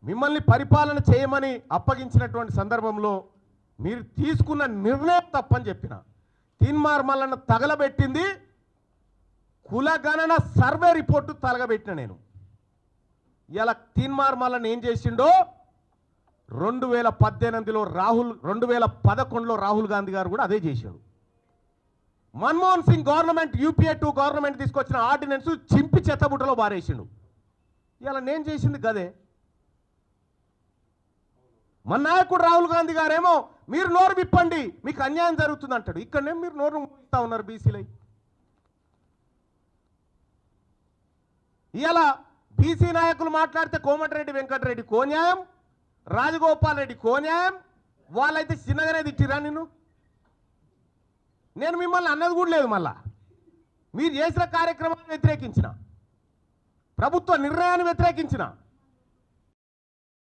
మిమ్మల్ని పరిపాలన చేయమని అప్పగించినటువంటి సందర్భంలో మీరు తీసుకున్న నిర్ణయం తప్పని చెప్పిన. తీన్మార్ మల్లన్న తగలబెట్టింది కులగణన సర్వే రిపోర్టు తగలబెట్టిన నేను. ఇలా తీన్మార్ మల్లన్న ఏం చేసిండో 2018లో 2011లో రాహుల్ గాంధీ గారు కూడా అదే చేశాడు. Manmohan Singh government UPA 2 government తీసుకొచ్చిన ఆర్డినెన్స్ చింపి చెత్తబుట్టలో బారేసిండు. ఇలా నేను చేసింది గదే. మన నాయకుడు రాహుల్ గాంధీ గారేమో మీరు నోరు విప్పండి మీకు అన్యాయం జరుగుతుంది అంటాడు. ఇక్కడనే మీరు నోరు మూయిస్తా ఉన్నారు బీసీలై. ఇలా బీసీ నాయకులు మాట్లాడితే కోమటిరెడ్డి వెంకటరెడ్డి కోన్యాయం, రాజగోపాల్ రెడ్డి కోన్యాయం, వాళ్ళైతే చిన్నగానే తిట్టిరా నిన్ను. నేను మిమ్మల్ని అన్నది కూడా లేదు. మళ్ళా మీరు చేసిన కార్యక్రమాన్ని వ్యతిరేకించిన, ప్రభుత్వ నిర్ణయాన్ని వ్యతిరేకించిన.